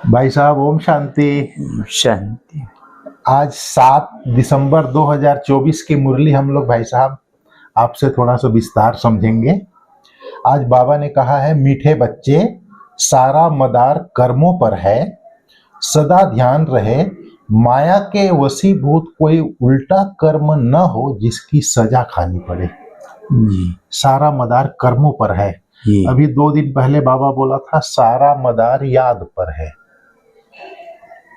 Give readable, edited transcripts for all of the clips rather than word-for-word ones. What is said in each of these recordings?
भाई साहब ओम शांति। शांति। आज 7 दिसंबर 2024 की मुरली हम लोग भाई साहब आपसे थोड़ा सा विस्तार समझेंगे। आज बाबा ने कहा है, मीठे बच्चे सारा मदार कर्मों पर है, सदा ध्यान रहे माया के वशीभूत कोई उल्टा कर्म न हो जिसकी सजा खानी पड़े। जी सारा मदार कर्मों पर है। अभी 2 दिन पहले बाबा बोला था सारा मदार याद पर है।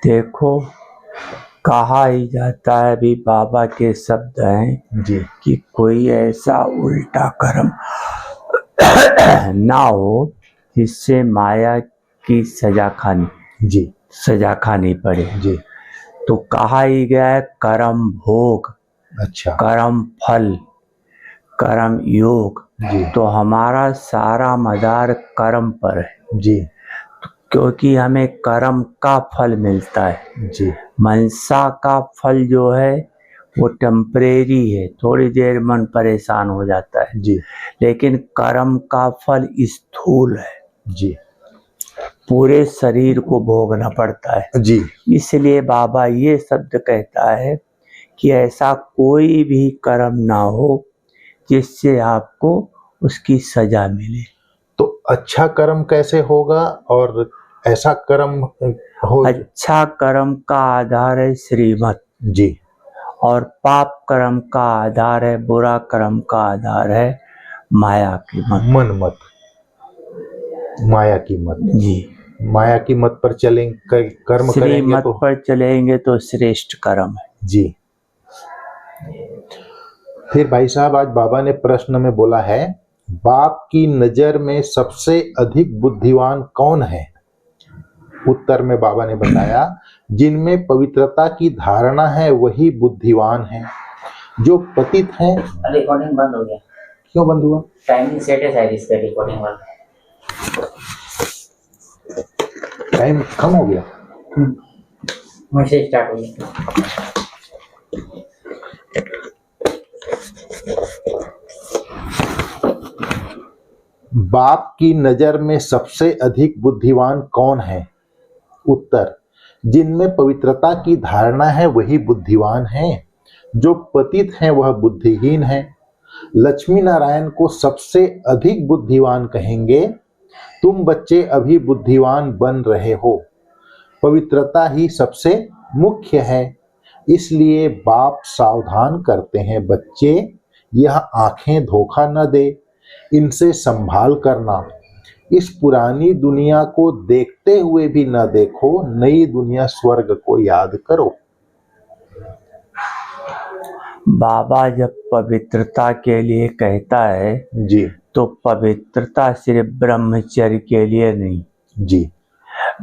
देखो, कहा ही जाता है, अभी बाबा के शब्द हैं जी कि कोई ऐसा उल्टा कर्म ना हो जिससे माया की सजा खानी पड़े। जी तो कहा ही गया है कर्म भोग, अच्छा कर्म फल, कर्म योग। जी तो हमारा सारा मदार कर्म पर है जी क्योंकि हमें कर्म का फल मिलता है। जी मनसा का फल जो है वो टेम्परेरी है, थोड़ी देर मन परेशान हो जाता है जी लेकिन कर्म का फल स्थूल है, जी पूरे शरीर को भोगना पड़ता है। जी इसलिए बाबा ये शब्द कहता है कि ऐसा कोई भी कर्म ना हो जिससे आपको उसकी सजा मिले। तो अच्छा कर्म कैसे होगा और ऐसा कर्म हो? अच्छा कर्म का आधार है श्रीमत जी और पाप कर्म का आधार है, बुरा कर्म का आधार है माया की मत। मन मत, माया की मत। जी, माया की मत पर चलेंगे, कर्म करेंगे श्रीमत तो पर चलेंगे तो श्रेष्ठ कर्म है। जी। फिर भाई साहब आज बाबा ने प्रश्न में बोला है, बाप की नजर में सबसे अधिक बुद्धिमान कौन है? उत्तर में बाबा ने बताया, जिनमें पवित्रता की धारणा है वही बुद्धिमान है। जो पतित हैं। रिकॉर्डिंग बंद हो गया। क्यों बंद हुआ? टाइमिंग सेट है शायद इसका, रिकॉर्डिंग बंद। टाइम कम हो गया। मैसेज स्टार्ट हो गया। बाप की नजर में सबसे अधिक बुद्धिमान कौन है? उत्तर, जिनमें पवित्रता की धारणा है वही बुद्धिमान है। जो पतित हैं वह बुद्धिहीन है। लक्ष्मी नारायण को सबसे अधिक बुद्धिमान कहेंगे। तुम बच्चे अभी बुद्धिमान बन रहे हो। पवित्रता ही सबसे मुख्य है। इसलिए बाप सावधान करते हैं, बच्चे यह आंखें धोखा न दे, इनसे संभाल करना। इस पुरानी दुनिया को देखते हुए भी न देखो, नई दुनिया स्वर्ग को याद करो। बाबा जब पवित्रता के लिए कहता है जी तो पवित्रता सिर्फ ब्रह्मचर्य के लिए नहीं। जी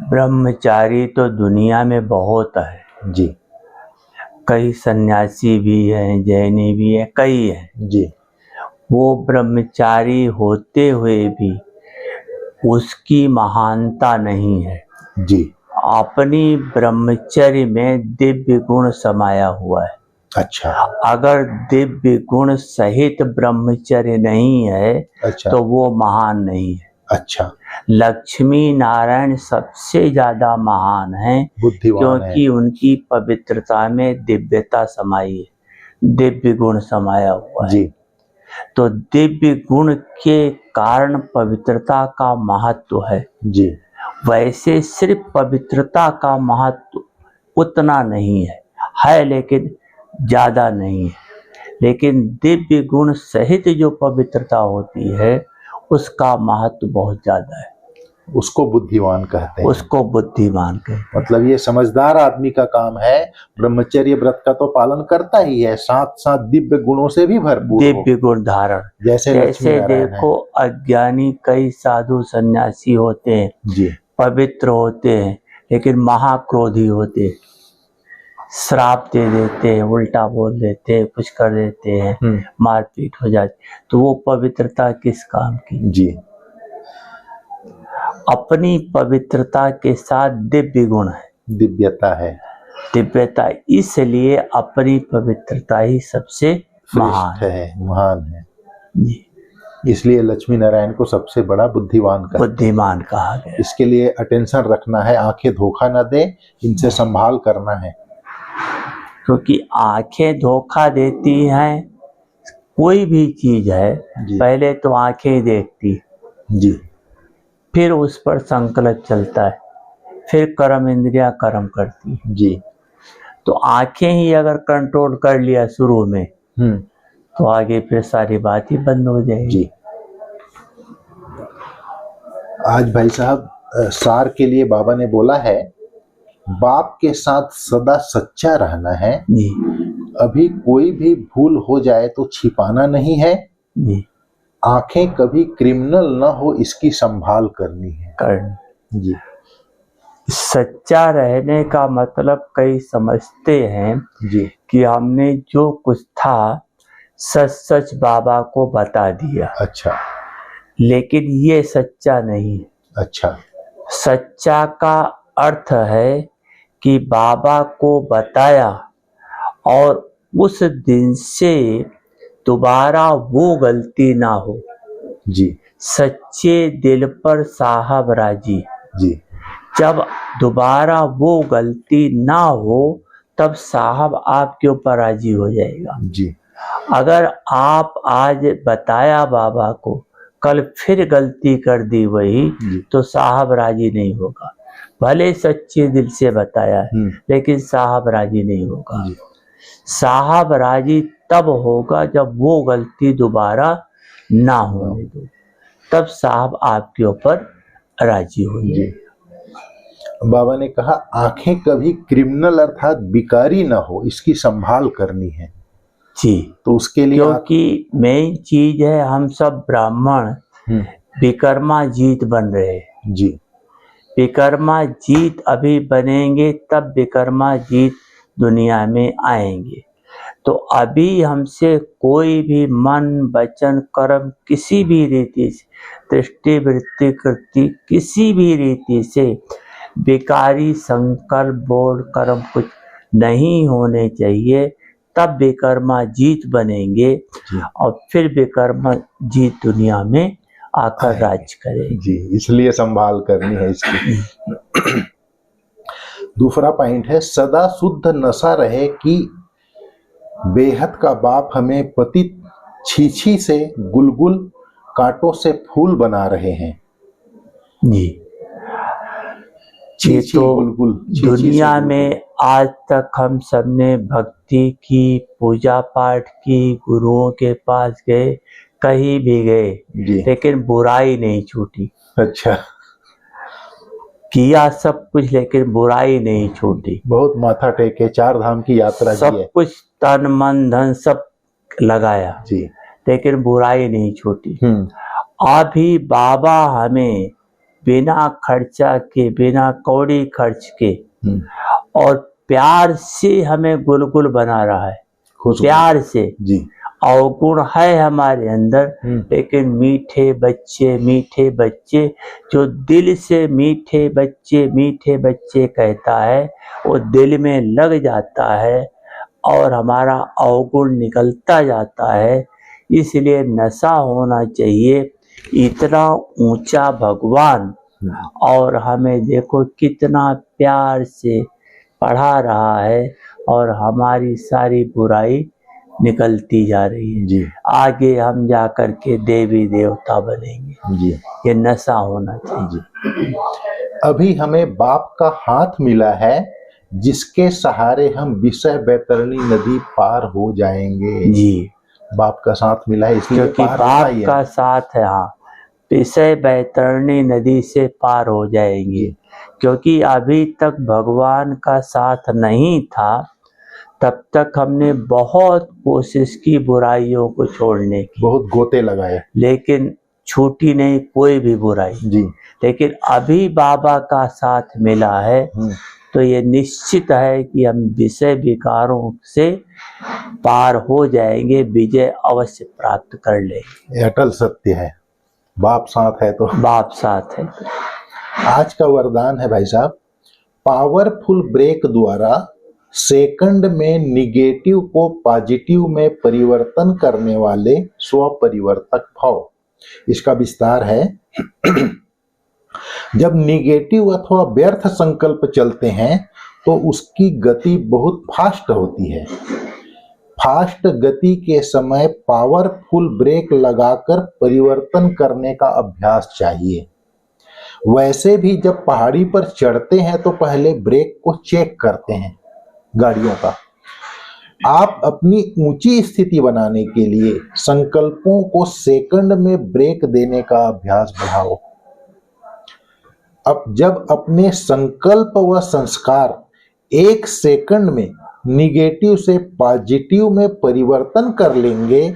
ब्रह्मचारी तो दुनिया में बहुत है जी कई सन्यासी भी हैं, जैनी भी हैं, कई हैं। जी वो ब्रह्मचारी होते हुए भी उसकी महानता नहीं है। जी अपनी ब्रह्मचर्य में दिव्य गुण समाया हुआ है। अच्छा अगर दिव्य गुण सहित ब्रह्मचर्य नहीं है अच्छा तो वो महान नहीं है। अच्छा लक्ष्मी नारायण सबसे ज्यादा महान है बुद्धिमान क्योंकि है। उनकी पवित्रता में दिव्यता समाई है, दिव्य गुण समाया हुआ है। जी तो दिव्य गुण के कारण पवित्रता का महत्व है। जी वैसे सिर्फ पवित्रता का महत्व उतना नहीं है लेकिन ज्यादा नहीं है। लेकिन दिव्य गुण सहित जो पवित्रता होती है उसका महत्व बहुत ज्यादा है। उसको बुद्धिमान कहते हैं। उसको बुद्धिमान कहते हैं। मतलब ये समझदार आदमी का काम है। ब्रह्मचर्य व्रत का तो पालन करता ही है, साथ साथ दिव्य गुणों से भी भरपूर हो। दिव्य गुण धारण। जैसे देखो, अज्ञानी कई साधु सन्यासी होते हैं, जी पवित्र होते हैं लेकिन महाक्रोधी होते हैं, श्राप दे देते हैं, उल्टा बोल देते हैं, कुछ कर देते हैं, मारपीट हो जाती। तो वो पवित्रता किस काम की? जी अपनी पवित्रता के साथ दिव्य गुण है, दिव्यता है, दिव्यता। इसलिए अपनी पवित्रता ही सबसे महान महान है। जी। इसलिए लक्ष्मी नारायण को सबसे बड़ा बुद्धिमान का बुद्धिमान कहा गया। इसके लिए अटेंशन रखना है, आंखें धोखा न दे, इनसे संभाल करना है। क्योंकि आंखें धोखा देती हैं। कोई भी चीज है जी। पहले तो आंखें देखती, जी फिर उस पर संकल्प चलता है, फिर कर्म इंद्रियां कर्म करती है। जी। तो आंखें ही अगर कंट्रोल कर लिया शुरू में, तो आगे फिर सारी बात ही बंद हो जाएगी। जी। आज भाई साहब सार के लिए बाबा ने बोला है, बाप के साथ सदा सच्चा रहना है। जी अभी कोई भी भूल हो जाए तो छिपाना नहीं है। जी। आंखें कभी क्रिमिनल न हो, इसकी संभाल करनी है। करनी। जी। सच्चा रहने का मतलब कई समझते हैं जी। कि हमने जो कुछ था सच सच बाबा को बता दिया। अच्छा। लेकिन ये सच्चा नहीं है। अच्छा। सच्चा का अर्थ है कि बाबा को बताया और उस दिन से दोबारा वो गलती ना हो। जी। सच्चे दिल पर साहब राजी। जी। जब दोबारा वो गलती ना हो तब साहब आपके ऊपर राजी हो जाएगा। जी। अगर आप आज बताया बाबा को, कल फिर गलती कर दी वही, तो साहब राजी नहीं होगा। भले सच्चे दिल से बताया है, लेकिन साहब राजी नहीं होगा। साहब राजी तब होगा जब वो गलती दोबारा ना होने दो, तब साहब आपके ऊपर राजी होंगे। बाबा ने कहा आंखें कभी क्रिमिनल अर्थात बिकारी ना हो, इसकी संभाल करनी है। जी। तो उसके लिए क्योंकि मेन चीज है, हम सब ब्राह्मण विकर्मा जीत बन रहे हैं। जी। विकर्मा जीत अभी बनेंगे तब विकर्मा जीत दुनिया में आएंगे। तो अभी हमसे कोई भी मन वचन कर्म किसी भी रीति से, दृष्टि वृत्ति कृति किसी भी रीति से बेकारी संकल्प बोल कर्म कुछ नहीं होने चाहिए। तब विकर्मा जीत बनेंगे और फिर विकर्मा जीत दुनिया में आकर राज करेगी। जी, इसलिए संभाल करनी है इसकी। दूसरा पॉइंट है, सदा शुद्ध नशा रहे कि बेहद का बाप हमें पतित छीछी से गुलगुल कांटों से फूल बना रहे हैं। जी। ये तो गुलगुल दुनिया में आज तक हम सबने भक्ति की, पूजा पाठ की, गुरुओं के पास गए, कहीं भी गए, लेकिन बुराई नहीं छूटी। अच्छा। किया सब कुछ लेकिन बुराई नहीं छूटी। बहुत माथा टेके, 4 धाम की यात्रा की है। सब कुछ तन मन धन सब लगाया जी, लेकिन बुराई नहीं छूटी। अभी बाबा हमें बिना खर्चा के, बिना कौड़ी खर्च के और प्यार से हमें गुलगुल बना रहा है। प्यार से जी। अवगुण है हमारे अंदर, लेकिन मीठे बच्चे जो दिल से मीठे बच्चे कहता है, वो दिल में लग जाता है और हमारा अवगुण निकलता जाता है। इसलिए नशा होना चाहिए। इतना ऊंचा भगवान और हमें देखो कितना प्यार से पढ़ा रहा है और हमारी सारी बुराई निकलती जा रही है जी। आगे हम जा कर के देवी देवता बनेंगे जी। ये नशा होना चाहिए जी। अभी हमें बाप का हाथ मिला है, जिसके सहारे हम विषय बैतरणी नदी पार हो जाएंगे जी। बाप का साथ मिला है, इसलिए क्योंकि बाप का साथ है। हाँ, विषय बैतरणी नदी से पार हो जाएंगे। क्योंकि अभी तक भगवान का साथ नहीं था, तब तक हमने बहुत कोशिश की बुराइयों को छोड़ने की, बहुत गोते लगाए, लेकिन छूटी नहीं कोई भी बुराई जी। लेकिन अभी बाबा का साथ मिला है, तो ये निश्चित है कि हम विषय विकारों से पार हो जाएंगे, विजय अवश्य प्राप्त कर लेंगे। अटल सत्य है, बाप साथ है तो बाप साथ है। आज का वरदान है भाई साहब, पावरफुल ब्रेक द्वारा सेकंड में निगेटिव को पॉजिटिव में परिवर्तन करने वाले स्व परिवर्तक भाव। इसका विस्तार है। जब निगेटिव अथवा व्यर्थ संकल्प चलते हैं तो उसकी गति बहुत फास्ट होती है। फास्ट गति के समय पावरफुल ब्रेक लगाकर परिवर्तन करने का अभ्यास चाहिए। वैसे भी जब पहाड़ी पर चढ़ते हैं तो पहले ब्रेक को चेक करते हैं गाड़ियों का। आप अपनी ऊंची स्थिति बनाने के लिए संकल्पों को सेकंड में ब्रेक देने का अभ्यास बढ़ाओ। अब जब अपने संकल्प व संस्कार एक सेकंड में निगेटिव से पॉजिटिव में परिवर्तन कर लेंगे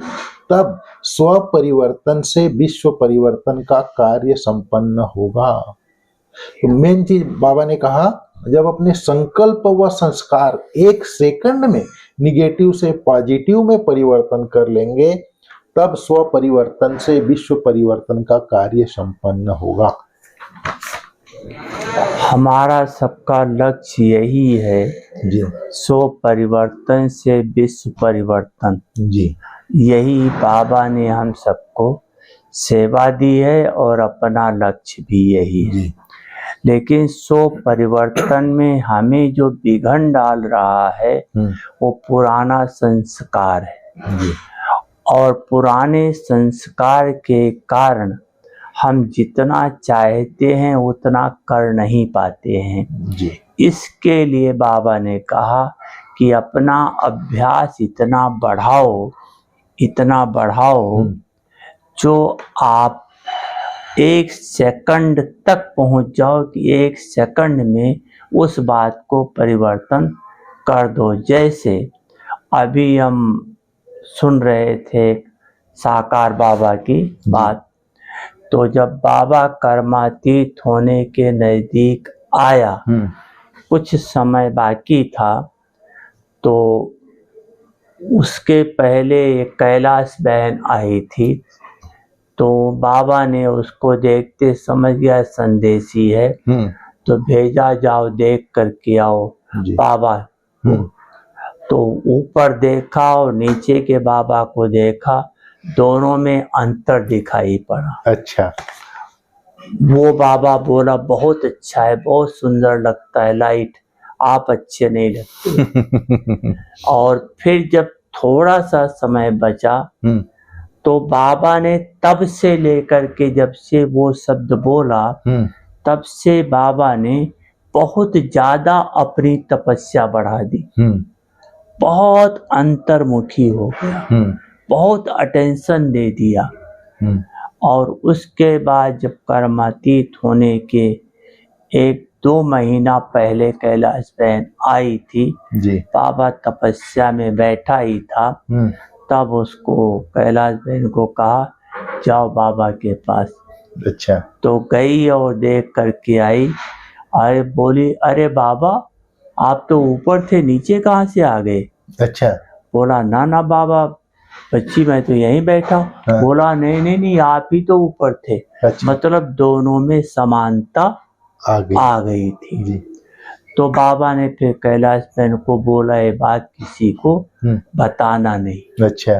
तब स्व परिवर्तन से विश्व परिवर्तन का कार्य संपन्न होगा। तो मेन चीज बाबा ने कहा, जब अपने संकल्प व संस्कार एक सेकंड में निगेटिव से पॉजिटिव में परिवर्तन कर लेंगे तब स्व परिवर्तन से विश्व परिवर्तन का कार्य संपन्न होगा। हमारा सबका लक्ष्य यही है जी स्व परिवर्तन से विश्व परिवर्तन। जी यही बाबा ने हम सबको सेवा दी है और अपना लक्ष्य भी यही है। जी लेकिन स्व परिवर्तन में हमें जो विघन डाल रहा है वो पुराना संस्कार है जी और पुराने संस्कार के कारण हम जितना चाहते हैं उतना कर नहीं पाते हैं। जी इसके लिए बाबा ने कहा कि अपना अभ्यास इतना बढ़ाओ जो आप एक सेकंड तक पहुंच जाओ कि एक सेकंड में उस बात को परिवर्तन कर दो। जैसे अभी हम सुन रहे थे साकार बाबा की बात, तो जब बाबा कर्मातीत होने के नजदीक आया, कुछ समय बाकी था, तो उसके पहले एक कैलाश बहन आई थी। तो बाबा ने उसको देखते समझ गया संदेशी है, तो भेजा जाओ देख करके आओ बाबा। तो ऊपर देखा और नीचे के बाबा को देखा, दोनों में अंतर दिखाई पड़ा। अच्छा। वो बाबा बोला बहुत अच्छा है, बहुत सुंदर लगता है लाइट, आप अच्छे नहीं लगते। और फिर जब थोड़ा सा समय बचा तो बाबा ने तब से लेकर के जब से वो शब्द बोला तब से बाबा ने बहुत ज्यादा अपनी तपस्या बढ़ा दी, बहुत अंतर्मुखी हो गया, बहुत अटेंशन दे दिया। और उसके बाद जब कर्मातीत होने के 1-2 महीना पहले कैलाश बहन आई थी जी। बाबा तपस्या में बैठा ही था, तब उसको कैलाश बहन को कहा जाओ बाबा के पास। अच्छा। तो गई और देख करके आई। अरे बोली अरे बाबा आप तो ऊपर थे, नीचे कहाँ से आ गए? अच्छा। बोला ना ना बाबा बच्ची मैं तो यहीं बैठा हूँ। हाँ। बोला नहीं आप ही तो ऊपर थे। अच्छा। मतलब दोनों में समानता आ गई थी जी। तो बाबा ने फिर कैलाश बहन को बोला ये बात किसी को बताना नहीं। अच्छा।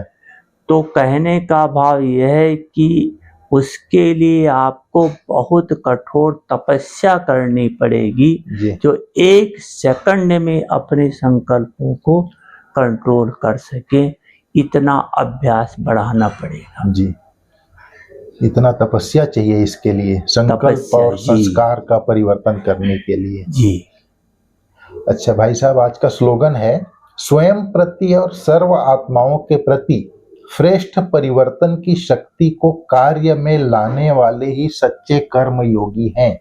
तो कहने का भाव यह है कि उसके लिए आपको बहुत कठोर तपस्या करनी पड़ेगी जो 1 सेकंड में अपने संकल्पों को कंट्रोल कर सके। इतना अभ्यास बढ़ाना पड़ेगा जी। इतना तपस्या चाहिए इसके लिए, संकल्प और संस्कार का परिवर्तन करने के लिए जी। अच्छा भाई साहब, आज का स्लोगन है स्वयं प्रति और सर्व आत्माओं के प्रति श्रेष्ठ परिवर्तन की शक्ति को कार्य में लाने वाले ही सच्चे कर्म योगी हैं।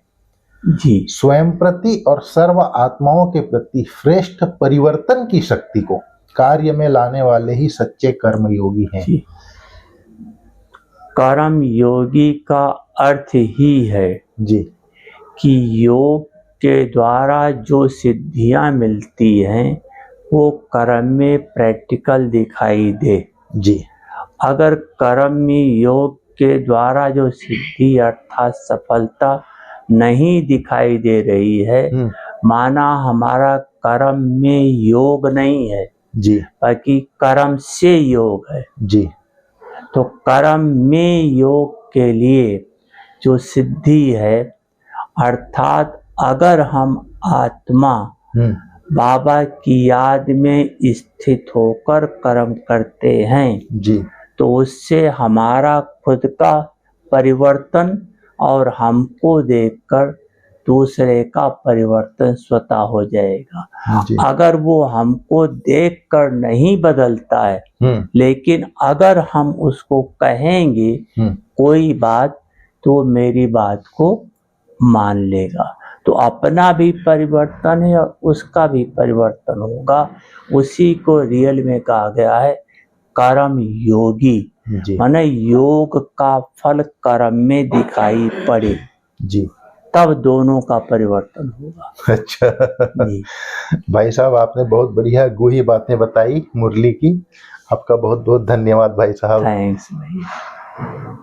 जी। स्वयं प्रति और सर्व आत्माओं के प्रति श्रेष्ठ परिवर्तन की शक्ति को कार्य में लाने वाले ही सच्चे कर्म योगी हैं। कर्म योगी का अर्थ ही है जी कि योग के द्वारा जो सिद्धियां मिलती हैं वो कर्म में प्रैक्टिकल दिखाई दे। जी। अगर कर्म में योग के द्वारा जो सिद्धि अर्थात सफलता नहीं दिखाई दे रही है, माना हमारा कर्म में योग नहीं है जी, बाकी कर्म से योग है। जी। तो कर्म में योग के लिए जो सिद्धि है, अर्थात अगर हम आत्मा बाबा की याद में स्थित होकर कर्म करते हैं जी तो उससे हमारा खुद का परिवर्तन और हमको देखकर दूसरे का परिवर्तन स्वतः हो जाएगा। जी अगर वो हमको देखकर नहीं बदलता है, लेकिन अगर हम उसको कहेंगे कोई बात तो मेरी बात को मान लेगा, तो अपना भी परिवर्तन है और उसका भी परिवर्तन होगा। उसी को रियल में कहा गया है कर्म योगी, जी माने योग का फल कर्म में दिखाई पड़े, जी तब दोनों का परिवर्तन होगा। अच्छा जी भाई साहब, आपने बहुत बढ़िया गूढ़ी बातें बताई मुरली की। आपका बहुत बहुत धन्यवाद भाई साहब। थैंक्स भैया।